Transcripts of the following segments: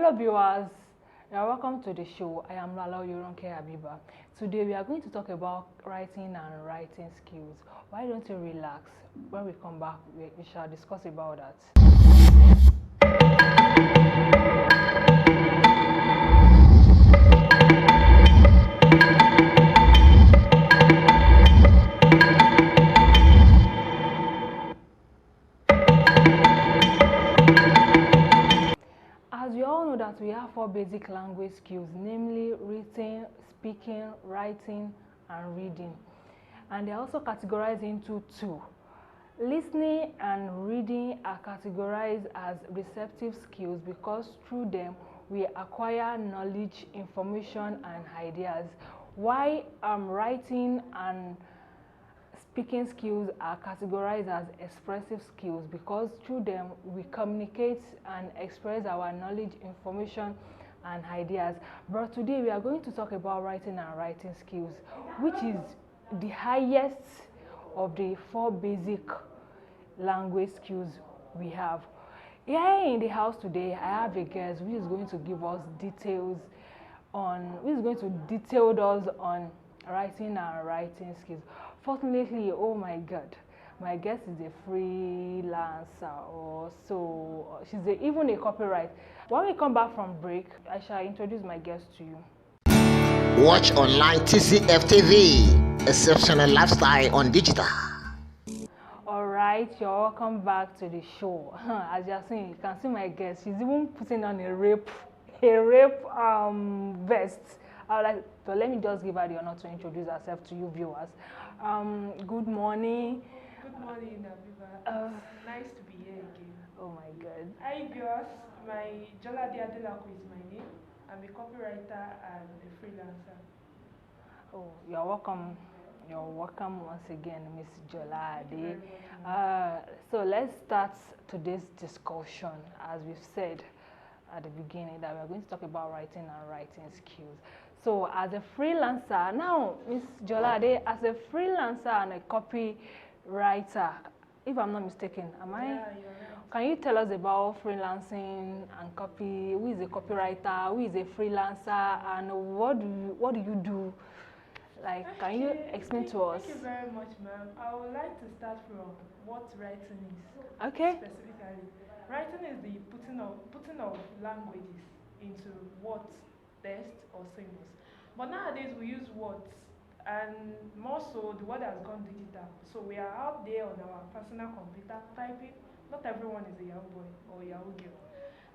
Hello viewers, you are welcome to the show. I am Lala Yoronke Abiba. Today we are going to talk about writing and writing skills. Why don't you relax? When we come back, we shall discuss about that. As we all know that we have four basic language skills, namely reading, speaking, writing, and reading. And they are also categorized into two. Listening and reading are categorized as receptive skills because through them we acquire knowledge, information, and ideas. While writing and speaking skills are categorized as expressive skills because through them we communicate and express our knowledge, information, and ideas. But today we are going to talk about writing and writing skills, which is the highest of the four basic language skills we have. Here in the house today, I have a guest who is going to give us details on, who is going to detail us on writing and writing skills. Fortunately, oh my God, my guest is a freelancer, or so she's even a copyright. When we come back from break, I shall introduce my guest to you. Watch online TCF TV, exceptional lifestyle on digital. All right, you're welcome back to the show. As you're seeing, you can see my guest. She's even putting on a rape vest. But let me just give her the honor to introduce herself to you viewers. Good morning. Good morning, Abiba. It's nice to be here again. Oh my God. Hi, viewers. My Jolade Adelako is my name. I'm a copywriter and a freelancer. Oh, you're welcome. You're welcome once again, Miss Jolade. So let's start today's discussion. As we've said at the beginning, that we're going to talk about writing and writing skills. So as a freelancer, now Miss Jolade, as a freelancer and a copywriter, if I'm not mistaken, am I? Yeah, you're right. Can you tell us about freelancing and copy? Who is a copywriter? Who is a freelancer? And what do you do? Like, can you explain to us? Thank you very much, ma'am. I would like to start from what writing is. Okay. Specifically, writing is the putting of languages into words, text, or symbols. But nowadays we use words, and more so the world has gone digital. So we are out there on our personal computer typing. Not everyone is a Yahoo boy or Yahoo girl.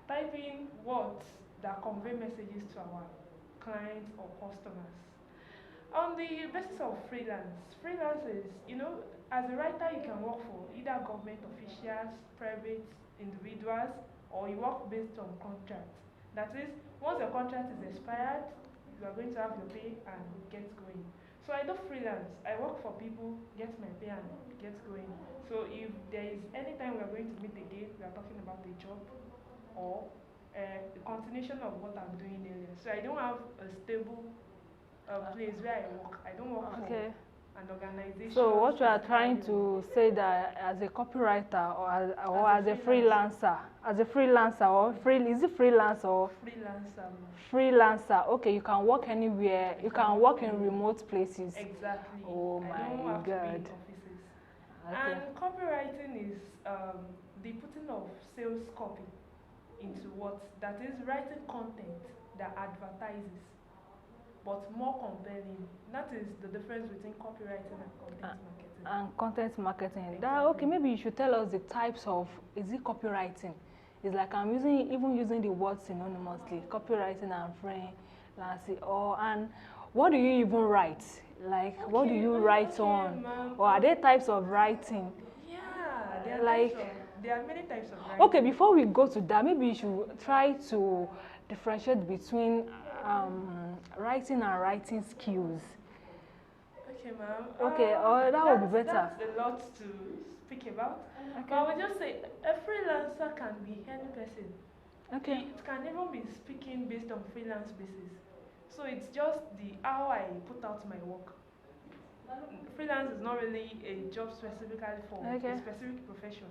Typing words that convey messages to our clients or customers. On the basis of freelance is, as a writer, you can work for either government officials, private individuals, or you work based on contract. That is, once your contract is expired, you are going to have your pay and get going. So I do freelance. I work for people, get my pay and get going. So if there is any time we are going to meet a date, we are talking about a job or a continuation of what I'm doing earlier. So I don't have a stable place where I work. I don't work for an organization. So what you are trying to say that as a copywriter or as a freelancer, is it freelance or freelancer? Freelancer. Okay, you can work anywhere. You can work in remote places. Exactly. Oh I my don't have God. to be in offices. Okay. And copywriting is the putting of sales copy into what that is writing content that advertises, but more compelling. That is the difference between copywriting and content marketing. And content marketing. Exactly. Okay, maybe you should tell us the types of, is it copywriting? It's like I'm using the word synonymously, copywriting and freelancing. And what do you even write? Like, okay, what do you write on? Or are there types of writing? Yeah, there are like there are many types of writing. Okay, before we go to that, maybe you should try to differentiate between writing and writing skills. Okay, ma'am. Okay, that would be better. That's a lot to speak about. Okay. But I would just say a freelancer can be any person. Okay. It can even be speaking based on freelance basis. So it's just how I put out my work. Freelance is not really a job specifically for a specific profession.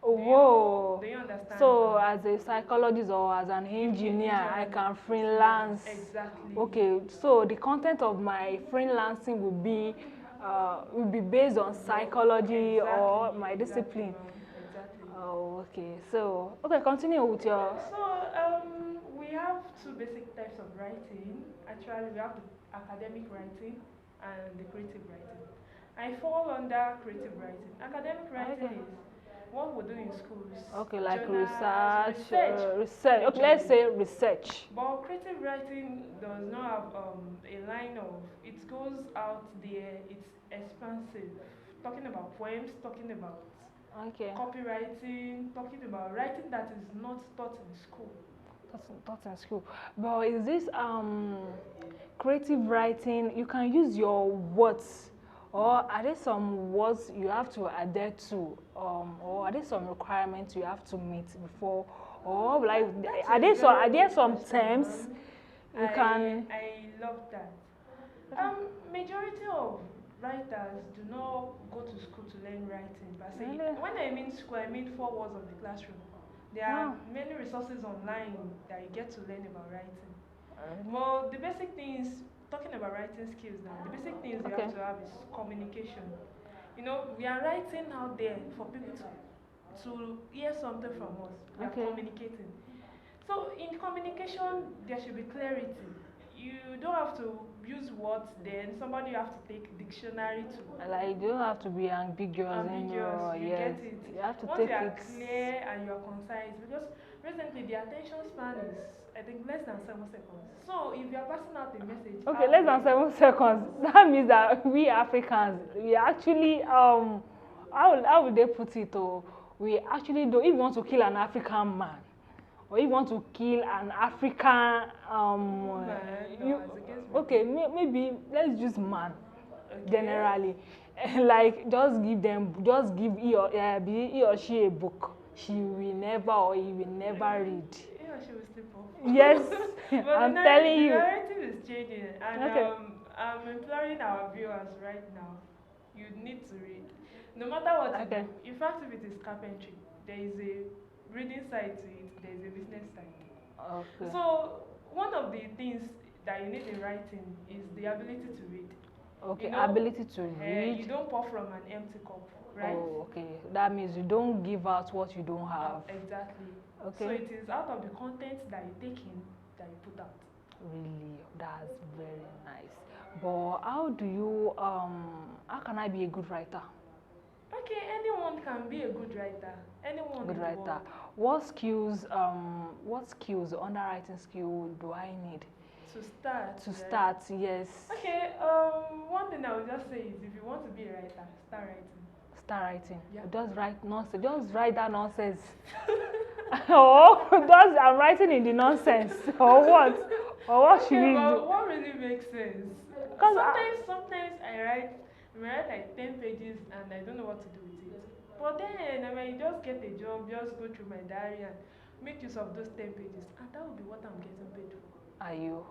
Whoa. Do you understand? understand. So as a psychologist or as an engineer, I can freelance. Exactly. Okay, so the content of my freelancing will be based on psychology or my discipline. Exactly. Oh, okay. So, okay, continue with your. So, we have two basic types of writing. Actually, we have the academic writing and the creative writing. I fall under creative writing. Academic writing Okay. is what we do in schools. Okay, like journals, research. research. Okay, let's say research. But creative writing does not have a line of, it goes out there, it's expansive. Talking about poems, talking about Okay. copywriting, talking about writing that is not taught in school. That's in school. But is this creative writing? You can use your words, or are there some words you have to adhere to, or are there some requirements you have to meet before, or like That's are a there very some good terms question. you can? I love that. Majority of writers do not go to school to learn writing. But say, Really? when I mean school, I mean 4 walls of the classroom. There are Wow. many resources online that you get to learn about writing. Well, the basic things, talking about writing skills now, the basic things you Okay. have to have is communication. You know, we are writing out there for people to hear something from us. We Okay. are communicating. So in communication, there should be clarity. You don't have to use words, then somebody have to take dictionary to Like you don't have to be ambiguous in your you yes. get it. You have to Once take you are it. clear and you are concise, because recently the attention span is, I think, less than 7 seconds. So if you are passing out a message, Okay, less than 7 seconds. That means that we Africans, we actually how would they put it? Oh, we actually do. If you want to kill an African man, or if you want to kill an African Man, you, as against okay, maybe let's use man Okay. generally. Like just give he or she a book. She will never or he will never read. He or she will sleep off. Yes, But I'm the telling you. narrative is changing, and Okay. I'm imploring our viewers right now. You need to read, no matter what you Okay. do. In fact, if it is carpentry, there is a reading side to it. There is a business side. Okay. So one of the things that you need in writing is the ability to read. Okay, You know, ability to read. You don't pour from an empty cup, right? Oh, okay. That means you don't give out what you don't have. Exactly. Okay. So it is out of the content that you take in that you put out. Really, that's very nice. But how can I be a good writer? Okay, anyone can be a good writer. Anyone Good in the writer. world. What skills, underwriting skill do I need To start. to right? start? Yes. Okay, one thing I would just say is if you want to be a writer, start writing. Start writing. Yeah. Just write nonsense. Just write that nonsense. I'm writing in the nonsense. Or what? Or what should Okay, we but do? what really makes sense? 'Cause Sometimes I write like 10 pages and I don't know what to do with it. But then I mean, just get a job, just go through my diary and make use of those 10 pages, and that will be what I'm getting paid for. Are you?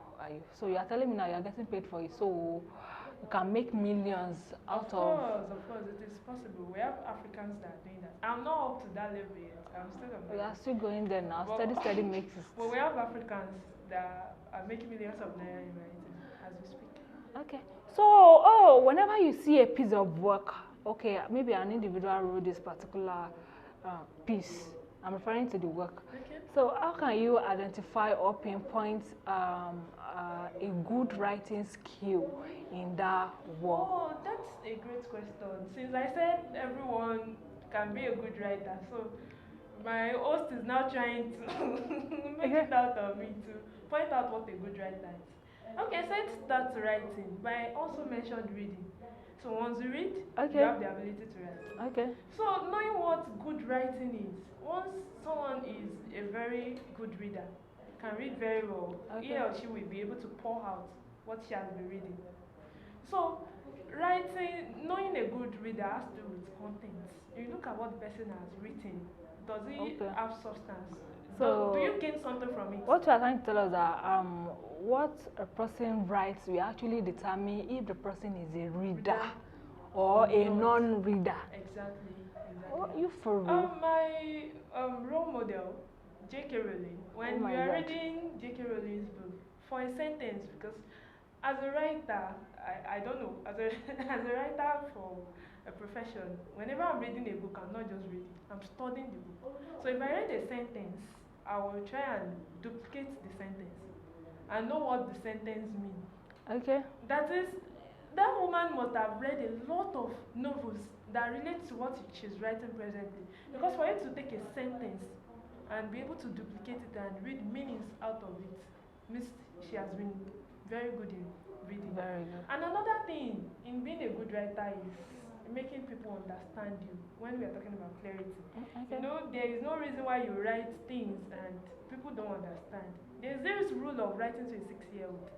So you are telling me now you are getting paid for it, so you can make millions out of. Of course, it is possible. We have Africans that are doing that. I'm not up to that level yet. I'm still on We that. are still going there now. Well, Steady makes it. But we have Africans that are making millions of naira in writing as we speak. Okay. So, whenever you see a piece of work, okay, maybe an individual wrote this particular piece. I'm referring to the work. Okay. So, how can you identify or pinpoint a good writing skill in that work? Oh, that's a great question. Since I said everyone can be a good writer, so my host is now trying to make it out of me to point out what a good writer is. Okay, so let's start writing, but I also mentioned reading. So once you read, Okay. you have the ability to write. Okay. So knowing what good writing is, once someone is a very good reader, can read very well, he Okay. or she will be able to pour out what she has been reading. So writing, knowing a good reader has to do with content. You look at what the person has written. Does it Okay. have substance? So- do you gain something from it? What you are trying to tell us that what a person writes will actually determine if the person is a reader or a not. non-reader. Exactly. Oh, you for real? My role model tell J.K. Rowling, when my you are God. reading J.K. Rowling's book, for a sentence, because as a writer, I don't know, as a, as a writer for a profession, whenever I'm reading a book, I'm not just reading, I'm studying the book. So if I read a sentence, I will try and duplicate the sentence and know what the sentence means. Okay. That is, that woman must have read a lot of novels that relate to what she's writing presently. Because for you to take a sentence and be able to duplicate it and read meanings out of it, means she has been very good in reading. Very good. And another thing in being a good writer is making people understand you when we are talking about clarity. Okay. You know, there is no reason why you write things and people don't understand. There's this rule of writing to a 6-year-old.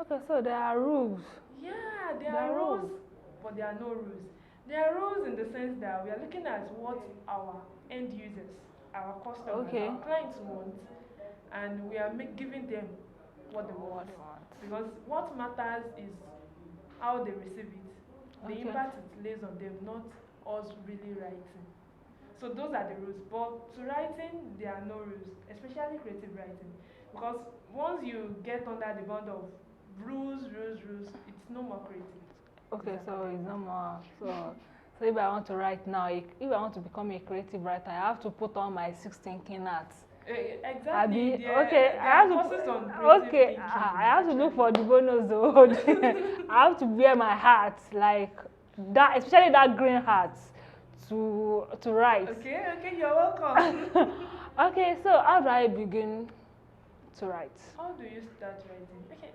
Okay, so there are rules. Yeah, there There are are rules, rules. but there are no rules. There are rules in the sense that we are looking at what our end users, our customers, Okay. our clients want, and we are giving them what they want. What they want. Because what matters is how they receive it. The Okay. impact it lays on them, not us really writing. So those are the rules. But to writing, there are no rules, especially creative writing. Because once you get under the bond of rules, it's no more creative. Okay, It's so academic. it's no more. So if I want to write now, if I want to become a creative writer, I have to put on my 16 hats. Exactly. Okay, There I have are to. courses on creative Okay, thinking, I have to look actually. for the bonus though. I have to wear my hat like that, especially that green hat, to write. Okay, you're welcome. Okay, so how do I begin to write? How do you start writing? Okay,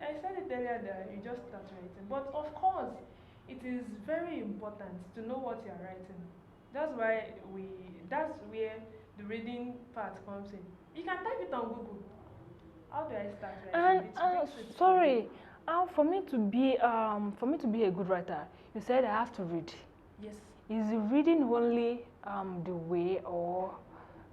I said it earlier that you just start writing. But of course, it is very important to know what you're writing. That's where the reading part comes in. You can type it on Google. How do I start And writing? It brings it to sorry, for me to be a good writer, you said I have to read. you. Yes. Is reading only the way, or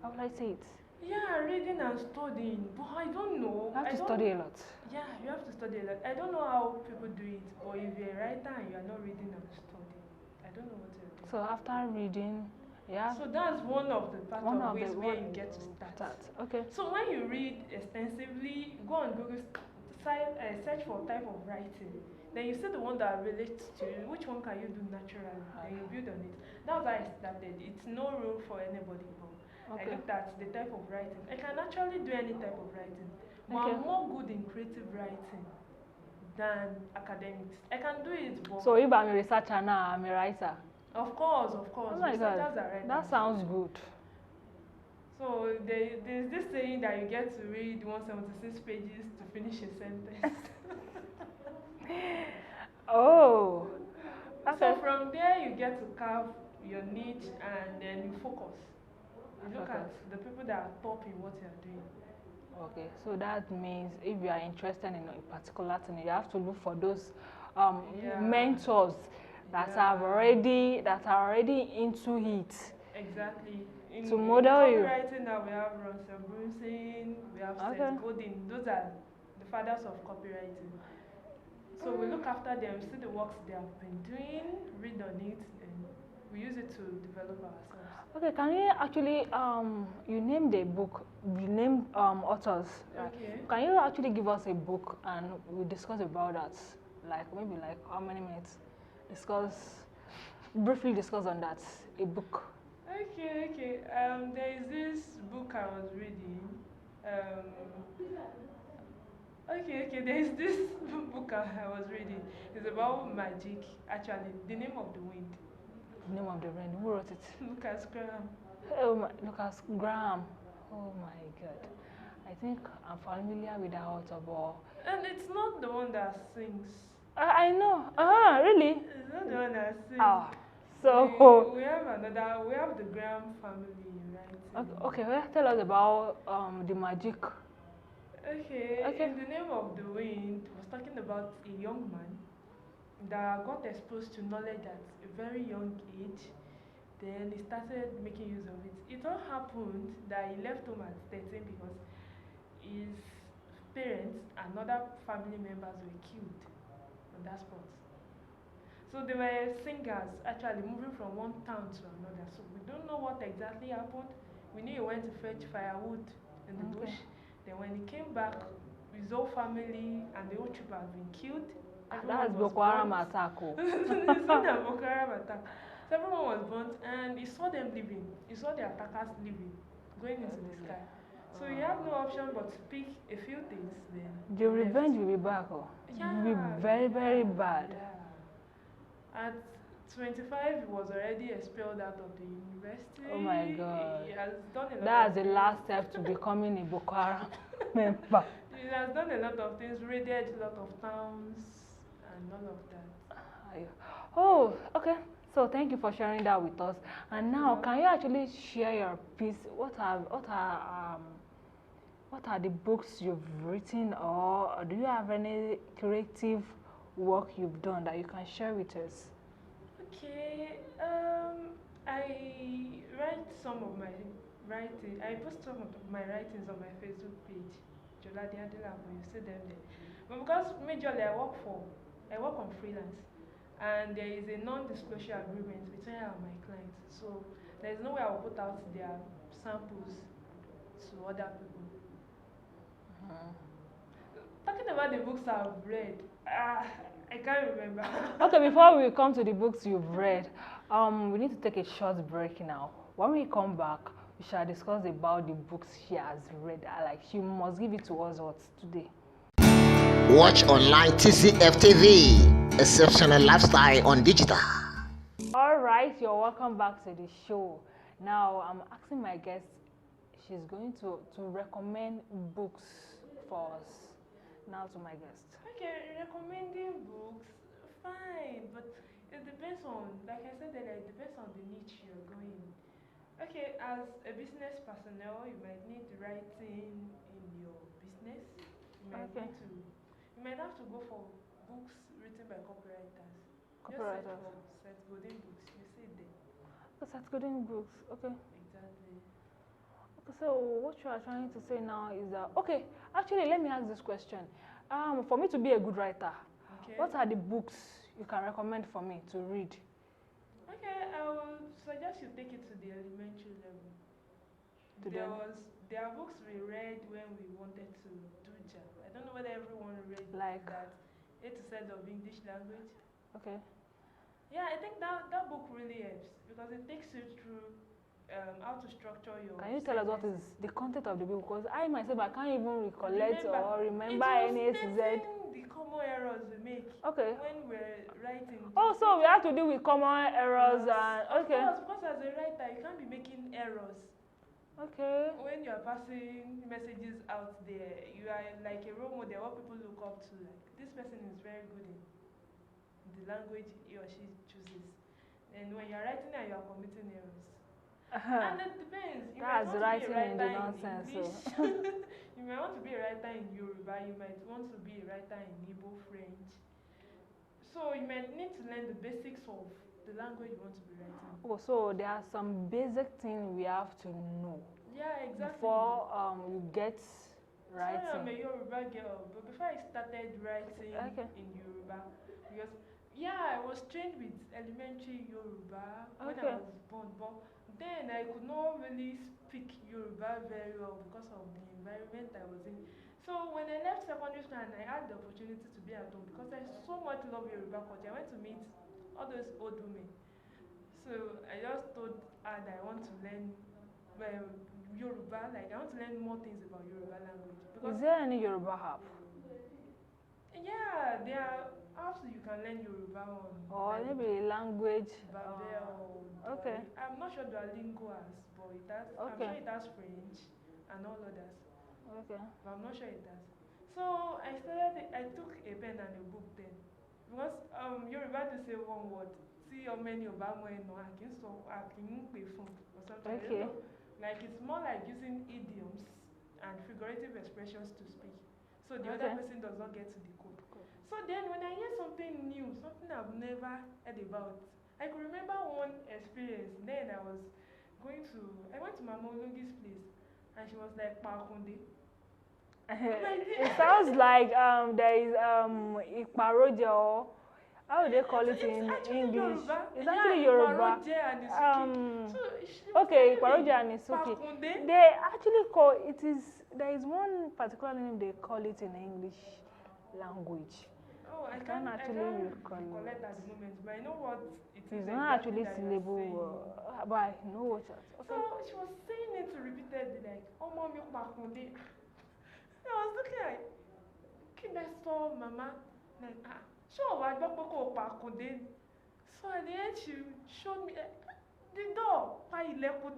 how would I say it? Yeah, reading and studying. But I don't know. You have I to don't, study a lot. Yeah, you have to study a lot. I don't know how people do it, but if you're a writer and you are not reading and studying, I don't know what you're doing. So after reading, yeah, So that's one of the part one of of ways the where one you get to start. Okay. So when you read extensively, go on Google, search for type of writing. Then you see the one that relates to you. Which one can you do naturally? Then you build on it. That's how I started. It's no rule for anybody. But I Okay. looked at the type of writing. I can actually do any type of writing. But Okay. I'm more good in creative writing than academics. I can do it, but So if I'm a researcher now, I'm a writer. of course, Oh my God, researchers are writers. that sounds good. So there's this saying that you get to read 176 pages to finish a sentence. Oh. Okay. So from there you get to carve your niche and then you focus. You look at Focus. the people that are top in what you are doing. Okay, so that means if you are interested in a particular thing, you have to look for those Yeah. mentors that are already into it. Exactly. To model you. Copywriting now we have Russell Brunson, we have Okay. Seth Godin. Those are the fathers of copywriting. So we look after them, see the works they have been doing, read on it, and we use it to develop ourselves. Okay, can you actually you named a book, you named authors. Right? Okay. Can you actually give us a book and we discuss about that? Like maybe like how many minutes? Briefly discuss on that. A book. Okay. There is this book I was reading. There is this book I was reading. It's about magic. Actually, the name of the wind. The name of the brand. Who wrote it? Lucas Graham. Oh my, Lucas Graham. Oh my God. I think I'm familiar with that author, but And it's not the one that sings. I know. Really? It's not the one that sings. Ah, so we have the Graham family, right? okay. Well, tell us about the magic. Okay. Okay. In the name of the wind, was talking about a young man that got exposed to knowledge at a very young age. Then he started making use of it. It all happened that he left home at 13 because his parents and other family members were killed on that spot. So they were singers actually moving from one town to another. So we don't know what exactly happened. We knew he went to fetch firewood in the Okay. bush. Then when he came back, his whole family and the whole troop had been killed. That's Everyone was Boko Haram burnt. attack. Oh. It's not a Boko Haram attack. So everyone was burnt, and he saw them leaving. He saw the attackers leaving, going into the sky. So he had no option but to pick a few things. Then The he left. revenge will be back. Oh. It will be very, very bad. Yeah. At 25, he was already expelled out of the university. Oh my God. He has done a lot That's of the things. last step to becoming a Boko Haram member. He has done a lot of things, raided a lot of towns, and all of that. Oh, okay. So thank you for sharing that with us. And now, can you actually share your piece? What are the books you've written, or do you have any creative work you've done that you can share with us? Okay, I write some of my writing. I post some of my writings on my Facebook page, Joladi Adelabu. You see them there. But because majorly I work on freelance, and there is a non-disclosure agreement between I and my clients. So there is no way I will put out their samples to other people. Talking about the books I've read, I can't remember. Okay, before we come to the books you've read, we need to take a short break now. When we come back, we shall discuss about the books she has read. Like, she must give it to us what today. Watch online TCF TV, exceptional lifestyle on digital. All right, you're welcome back to the show. Now, I'm asking my guest, she's going to recommend books for us. Now to my guest. Okay, recommending books, fine, but it depends on, like I said earlier, it depends on the niche you're going in. Okay, as a business personnel, you might need writing in your business. You might Okay. you might have to go for books written by copywriters. Copywriters. Just search for Seth Godin books, you see it there. Because that's good in books. Okay. Exactly. Okay, so what you are trying to say now is that, okay, actually, let me ask this question. For me to be a good writer, Okay. what are the books you can recommend for me to read? Okay, I will suggest you take it to the elementary level. There are books we read when we wanted to do JAM. I don't know whether everyone read Like? that A to Z of English language. Okay. Yeah, I think that book really helps because it takes you through how to structure your. Can you tell us what is the content of the book? Because I myself, I can't even recollect or remember it was any A to Z. stating the common errors we make Okay. when we're writing. Oh, so we have to deal with common errors and okay. Of course, as a writer, you can't be making errors. Okay. When you are passing messages out there, you are like a role model, what people look up to. Like, this person is very good in the language he or she chooses. And when you are writing and you are committing errors. And it depends. You might That's want to writing be a in the writer nonsense. English. So. You might want to be a writer in Yoruba. You might want to be a writer in Igbo, French. So you might need to learn the basics of the language you want to be writing. Oh, so there are some basic things we have to know Yeah, exactly. before you get writing. Sorry, I'm a Yoruba girl, but before I started writing Okay. in Yoruba, because I was trained with elementary Yoruba when Okay. I was born, but then I could not really speak Yoruba very well because of the environment I was in. So when I left secondary school and I had the opportunity to be at home, because I so much love Yoruba culture, I went to meet all those old women. So I just told her that I want to learn Yoruba, like I want to learn more things about Yoruba language. Because Is there any Yoruba app? yeah, there are apps you can learn Yoruba on. Or like maybe language? Babel. Okay. I'm not sure Duolingo has, but it has. I'm Okay. sure it has French and all others, Okay. but I'm not sure it has. So I took a pen and a book then, because Yoruba to say one word. See how many Obama no I can pay phone or something. I don't Okay. know. Like it's more like using idioms and figurative expressions to speak. So the other Okay. person does not get to the code. So then when I hear something new, something I've never heard about, I could remember one experience. Then I went to Mama Olungi's place and she was like, Pakunde. It sounds like there is Ikparoja or How do they call it It's in actually English? Yoruba. It's Yeah, actually Yoruba. Ikparoje and Isuki. So she was Okay, telling me, Kwaroja and Isuki. Pakunde. They actually call it is. There is one particular name they call it in English language. Oh, I can't can't actually recollect recollect. at the moment, but I know what it is It's not exactly actually that you are syllable, saying. but I know what it is. So Okay. she was saying it repeatedly, like, "Oh, mom, you Pakunde." I was looking like, "Can I saw mama?" Like, sure, I don't go Pakunde. So at the end, she showed me the door, pa ilẹ̀kùn.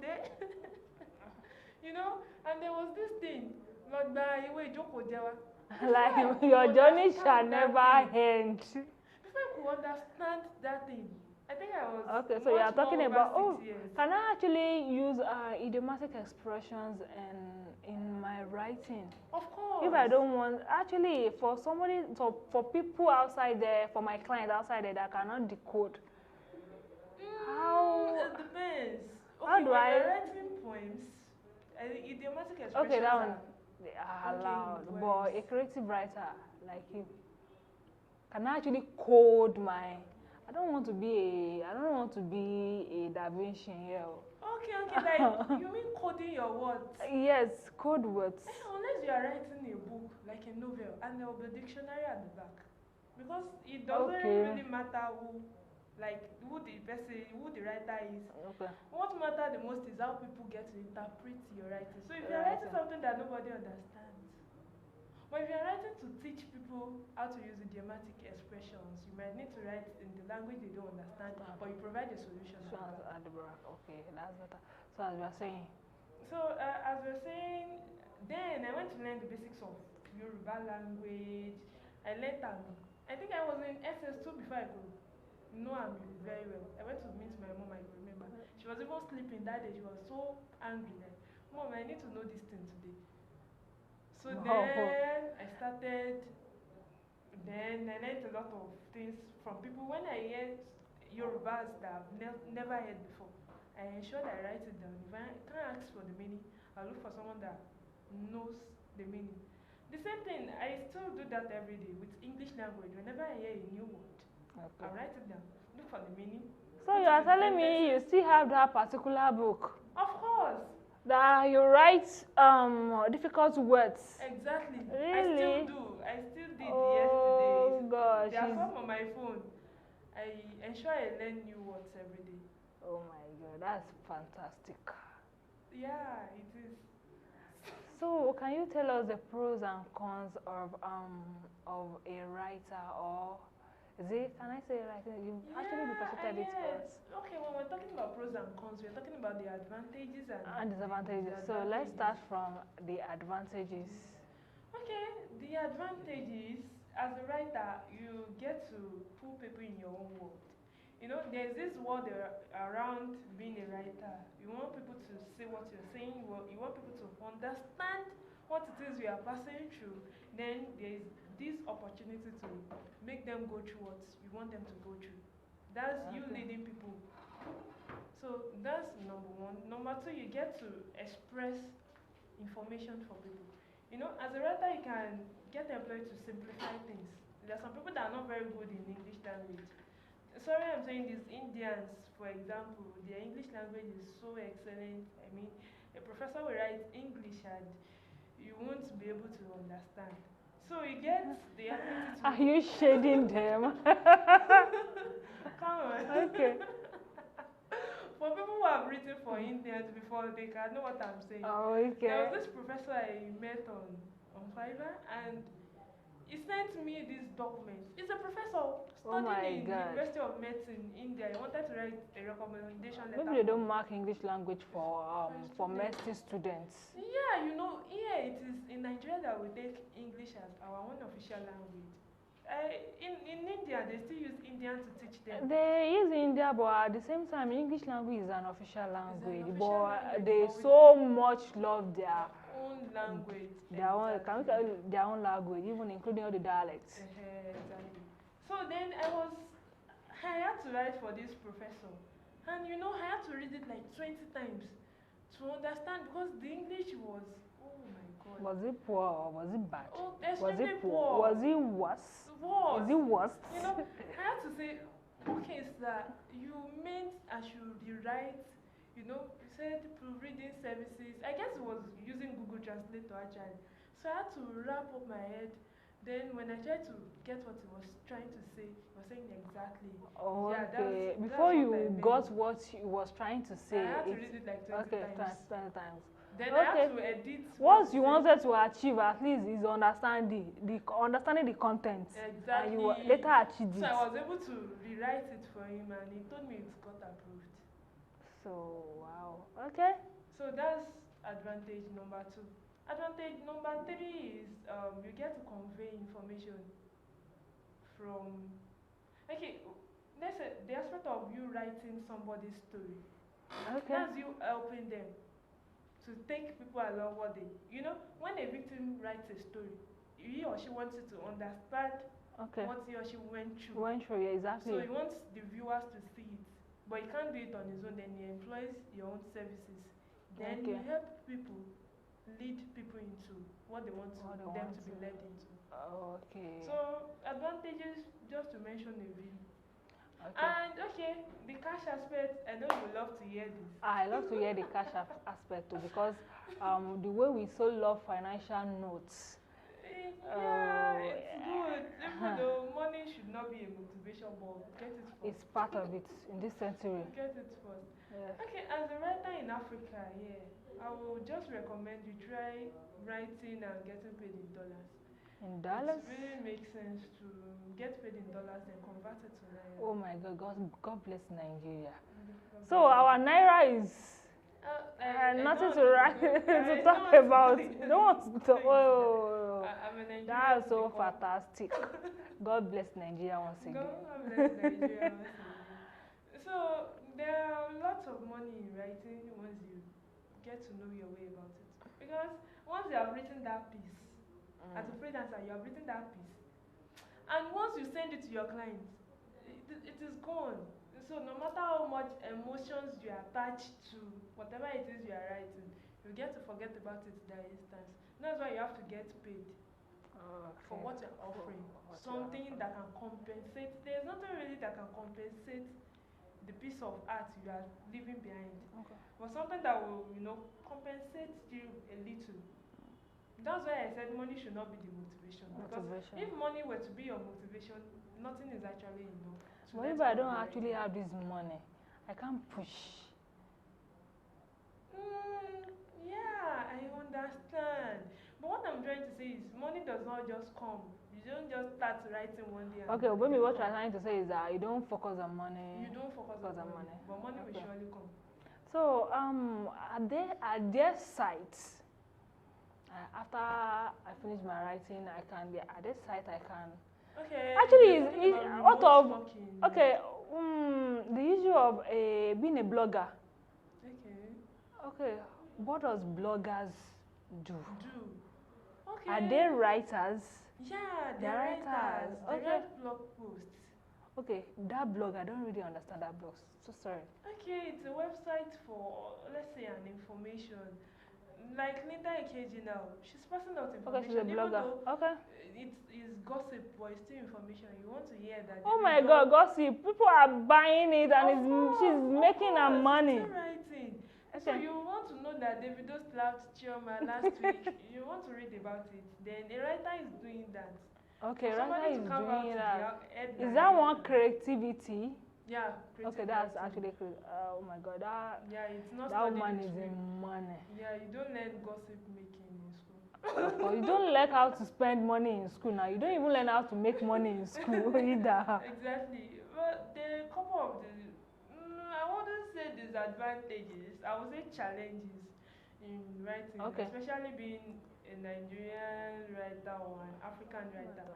You know, and there was this thing, Lord, by ìwé ìjókòó jẹ́ wá. Like your journey shall never end. Before I could understand that thing, I think I was Okay, so you are much talking more about over 6 years. can I actually use idiomatic expressions in my writing? Of course. If I don't want, actually, for somebody, so for people outside there, for my clients outside there that cannot decode, how? It depends. Okay, How do when I? you're writing poems, idiomatic expressions Okay, that one are they are okay in allowed, but words. a creative writer like you can I actually code my. I don't want to be a Da Vinci here. Okay, like you mean coding your words? Yes, code words. Unless you are writing a book, like a novel, and there will be a dictionary at the back. Because it doesn't Okay. really matter who the person, who the writer is. Okay. What matters the most is how people get to interpret your writing. So if you're Right. writing something that nobody understands, but if you're writing to teach people how to use idiomatic expressions, you might need to write in the language they don't understand, but you provide a solution. So at the back. Okay, that's better. So as we are saying. So as we're saying, then I went to learn the basics of Yoruba language. I learned Ami. I think I was in SS2 before I could know Ami very well. I went to meet my mom, I could remember. She was even sleeping that day. She was so angry. Like, Mom, I need to know this thing today. So then I started. Then I learned a lot of things from people. When I hear Yorubas that I've never heard before, I ensure that I write it down. If I can't ask for the meaning, I look for someone that knows the meaning. The same thing, I still do that every day with English language. Whenever I hear a new word, Okay. I write it down, look for the meaning. So you are telling me you still have that particular book Of course, that you write difficult words. exactly. Really? I still do. I still did Oh yesterday. gosh. There are some on my phone. I ensure I learn new words every day. Oh my god, that's fantastic. Yeah, it is. So can you tell us the pros and cons of a writer, or is it, can I say writer? You actually deposited it for us. Okay, when we're talking about pros and cons, we're talking about the advantages And disadvantages. So let's start from the advantages. Okay, the advantages, as a writer, you get to put people in your own world. You know, there's this world around being a writer. You want people to see what you're saying. You want people to understand what it is you are passing through. Then there's this opportunity to make them go through what you want them to go through. That's you leading people. So that's number one. Number two, you get to express information for people. You know, as a writer, you can get employed to simplify things. There are some people that are not very good in English language. Sorry, I'm saying this. Indians, for example, their English language is so excellent. I mean, a professor will write English and you won't be able to understand. So you get the ability to. Are you shading them? Come on. Okay. For people who have written for Indians before, they can know what I'm saying. Oh, okay. There was this professor I met on Fiverr, and he sent me this document. He's a professor studying in the University of Medicine in India. He wanted to write a recommendation letter. Maybe they don't mark English language for medicine students. Yeah, you know, here it is in Nigeria that we take English as our own official language. In India, they still use Indian to teach them. They use India, but at the same time, English language is an official language. official But language, they but so much love their Own language. their own, can we call it their own language, even including all the dialects. Exactly. So then I had to write for this professor, and you know, I had to read it like 20 times to understand, because the English was, oh my god. Was it poor or was it bad? Oh, Was extremely it poor? Was it worse? worse. Is it worse? You know, I had to say, okay, sir, you meant I should rewrite, you know, you said proofreading services. I guess it was using Google Translator actually. So I had to wrap up my head. Then when I tried to get what he was trying to say, he was saying exactly. Yeah, Okay. that's Before what I you meant. got what he was trying to say, I had to it- read it like 20 okay, times. 20 times. Then I Okay. had to edit. What he you said. wanted to achieve at least is understanding the content. Exactly. And you later achieved So it. I was able to rewrite it for him, and he told me it got approved. So wow. Okay. So that's advantage number 2. Advantage number 3 is you get to convey information from. Okay, let's say the aspect of you writing somebody's story. Okay. That's you helping them to take people along what they. You know, when a victim writes a story, he or she wants you to understand Okay. what he or she went through. Went through, yeah, exactly. So he wants the viewers to see it, but he can't do it on his own. Then he employs your own services. Then you Okay. help people, lead people into what they want What they them want to be to. led into. Okay. So advantages, just to mention a few. Okay. And okay, the cash aspect. I know you love to hear this. I love to hear the cash aspect too, because the way we so love financial notes. Yeah, it's good. Even though money should not be a motivation, but get it first. It's part of it in this century. Get it first. Yes. Okay, as a writer in Africa, yeah, I will just recommend you try writing and getting paid in dollars. In dollars? It really makes sense to get paid in dollars and convert it to naira. Oh my God, God bless Nigeria. God So bless our you. naira is nothing to write to talk about. Don't want to talk. Oh, I'm a Nigerian. that's so because- fantastic. God bless Nigeria once again. God bless Nigeria once again. So there are lots of money in writing once you get to know your way about it. Because once you have written that piece, as a freelancer, you have written that piece, and once you send it to your client, it is gone. So no matter how much emotions you attach to whatever it is you are writing, you get to forget about it that instance. That's why you have to get paid for what you're offering. Something that can compensate. There's nothing really that can compensate the piece of art you are leaving behind. Okay. But something that will, compensate you a little. That's why I said money should not be the motivation. Because Motivation. if money were to be your motivation, nothing is actually enough. to But let if I go don't of your actually idea. have this money, I can't push. Yeah, I understand. But what I'm trying to say is money does not just come. You don't just start writing one day. And Okay, it maybe will what you're come. trying to say is that you don't focus on money. You don't focus on money. But money will Okay. surely come. So, are there sites? After I finish my writing, I can be at this site. I can. Okay. Actually, you're talking about what of? remote working. Okay, the issue of being a blogger. Okay. Okay, what does bloggers do? Okay. Are they writers? Yeah, They're they're writers. writers. They Okay. write blog posts. Okay, that blog, I don't really understand that blog. So sorry. Okay, it's a website for, let's say, an information. Like Linda Ikeji now, she's passing out information. Okay, she's a even blogger. though Okay. it is gossip, but it's still information. You want to hear that. Oh my God, gossip! People are buying it, and she's making her money. Still writing. So Okay. you want to know that Davido slapped Chioma last week. You want to read about it. Then a writer is doing that. Okay, For writer somebody is to come out doing to that. the headline. Is that one creativity? Yeah. Okay, creative that's writing. actually oh my God, that Yeah, it's not. that studied woman in is school. in money. Yeah, you don't learn gossip making in school. But you don't learn how to spend money in school now. You don't even learn how to make money in school either. Exactly. But there are a couple of I wouldn't say disadvantages. I would say challenges in writing, Okay. especially being a Nigerian writer or an African writer.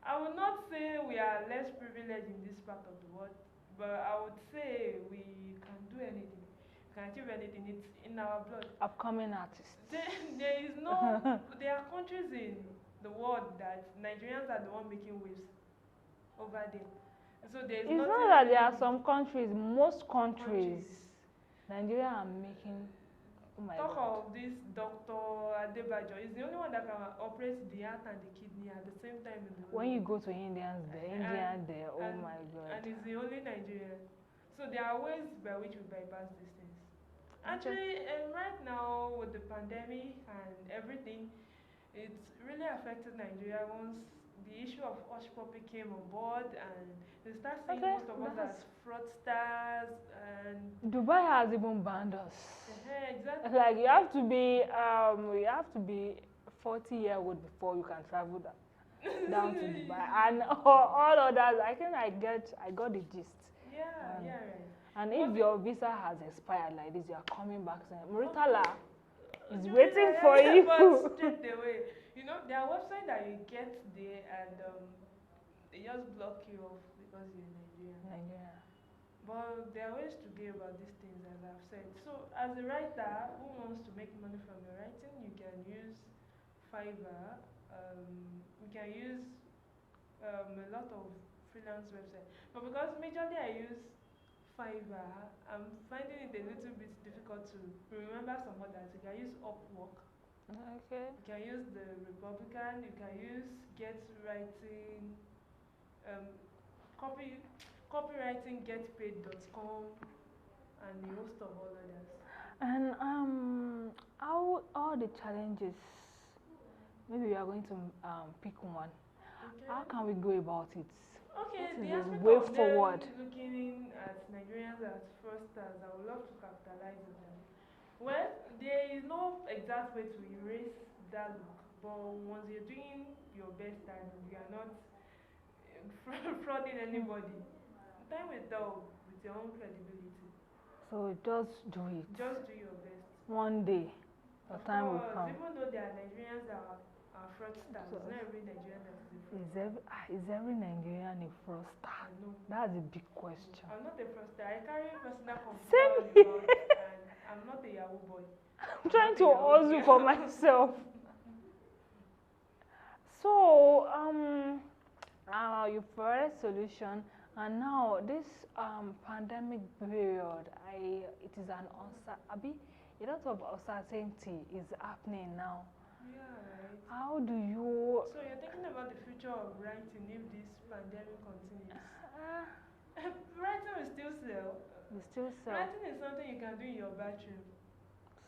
I would not say we are less privileged in this part of the world, but I would say we can do anything. We can achieve anything. It's in our blood. Upcoming artists. There is no. There are countries in the world that Nigerians are the one making waves over there. So there's It's nothing not that there really are some countries, most countries, Nigeria are making Oh my Talk God. of this Dr. Adebayo. He's the only one that can operate the heart and the kidney at the same time in the When world. you go to Indians there, Indian there, oh and, my God. and he's the only Nigerian. So there are ways by which we bypass these things. Actually, right now with the pandemic and everything, it's really affected Nigeria once the issue of Hush Puppy came on board and they start seeing Okay, most of us that's- as fraudsters and Dubai has even banned us. exactly. Like you have to be 40-year-old before you can travel down to Dubai, and all others. I think I got the gist. Yeah, yeah, right. And if But your visa has expired like this, you are coming back saying, Muritala is you waiting will for you. but straight away. You know, there are websites that you get there and they just block you off because you're Nigerian. Nigeria. But there are ways to go about these things, as I've said. So, as a writer who wants to make money from your writing, you can use Fiverr. You can use a lot of freelance websites. But because majorly I use Fiverr, I'm finding it a little bit difficult to remember some others. You can use Upwork. Okay. You can use the Republican. You can use Get Writing. Um, copywriting getpaid.com and the host of all others. And how all the challenges, maybe we are going to pick one. Okay. How can we go about it? Okay, What is the the aspect way of forward? them looking at Nigerians as fraudsters, I would love to capitalize on them. Well, there is no exact way to erase that look, but once you're doing your best and you are not frauding anybody, time will tell with your own credibility. So just do it. Just do your best. One day, the Of time will course, come. even though there are Nigerians that are fraudsters, So- not every Nigerian that is a fraudster. Is every Nigerian a fraudster? I know. That's a big question. I'm not a fraudster. I carry personal computer Same all here. about, and I'm not a Yahoo boy. I'm trying to hustle for myself. So, you've provided solution, and now this pandemic period, it is an a lot of uncertainty is happening now. Yeah, right. How do you? So you're thinking about the future of writing if this pandemic continues? Writing will still sell. You still sell. Writing is something you can do in your bathroom,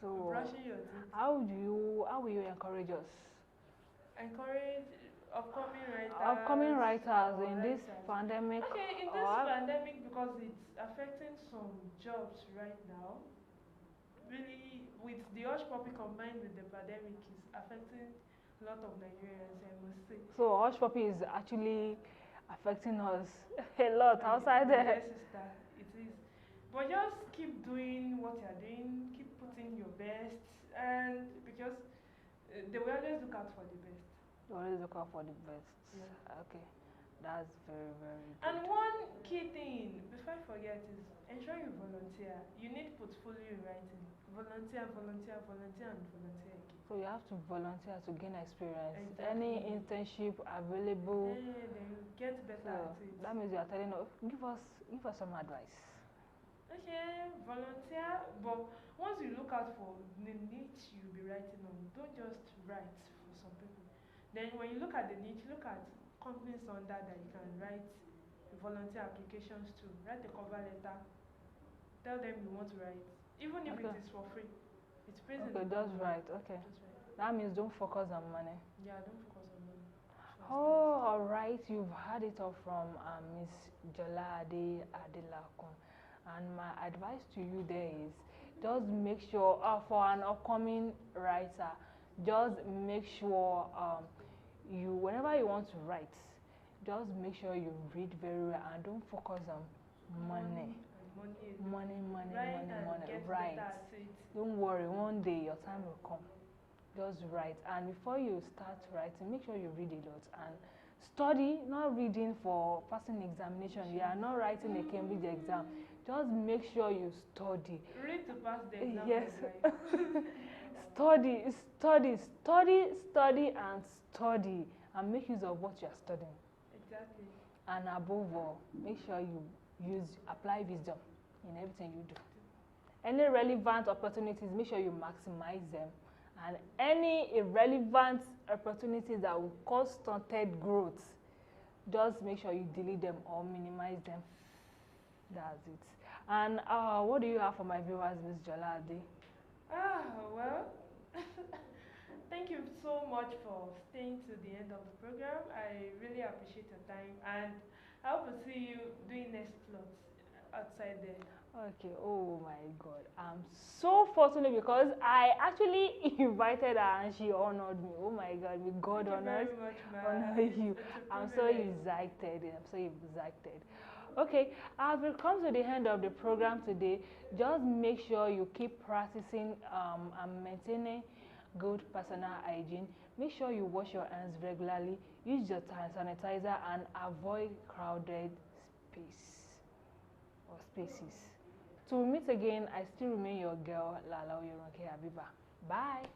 So, brushing your teeth. how will you encourage us? Encourage upcoming Writers or in this writers. pandemic. Okay, in this pandemic, because it's affecting some jobs right now, really, with the Hush Puppy combined with the pandemic, is affecting a lot of Nigerians, I must say. So Hush Puppy is actually affecting us a lot outside Yes, there. sister, it is. But just keep doing what you're doing, keep putting your best, and because they will always look out for the best. Always look out for the best. Yeah. Okay, that's very, very good. And one key thing, before I forget, is ensure you volunteer. You need portfolio in writing. Volunteer, volunteer, volunteer, and volunteer again. So you have to volunteer to gain experience. Exactly. Any internship available. Then you get better So at it. that means you are telling us, give us some advice. Okay, volunteer, but once you look out for the niche you'll be writing on, don't just write for some people. Then when you look at the niche, look at companies under that you can write volunteer applications to. Write a cover letter. Tell them you want to write. Even if Okay. it is for free. It's praising Okay, the just company. right. Okay, Just write. that means don't focus on money. Yeah, don't focus on money. Just Oh, all right. You've heard it all from Miss Jolade Adelakun. And my advice to you there is just make sure, for an upcoming writer, just make sure whenever you want to write, just make sure you read very well and don't focus on money. Money. Write and get Right. better at it. Don't worry, one day your time will come. Just write, and before you start writing, make sure you read a lot and study. Not reading for passing examination. You are not writing a Cambridge exam. Just make sure you study. Read to pass the exam. Yes. of life. Study, and study, and make use of what you are studying. Exactly. And above all, make sure you apply wisdom in everything you do. Any relevant opportunities, make sure you maximize them. And any irrelevant opportunities that will cause stunted growth, just make sure you delete them or minimize them. That's it. And what do you have for my viewers, Miss Jolade? Well, thank you so much for staying to the end of the program. I really appreciate your time, and I hope to see you doing next plots outside there. Okay, oh my God. I'm so fortunate because I actually invited her and she honored me. Oh my God, may God Thank you very honor much, honor you. It's a I'm so privilege. excited. I'm so excited. Okay, as we come to the end of the program today, just make sure you keep practicing and maintaining good personal hygiene. Make sure you wash your hands regularly, use your sanitizer, and avoid crowded space or spaces. Till we meet again, I still remain your girl, Lala Oyoronke Habiba. Bye.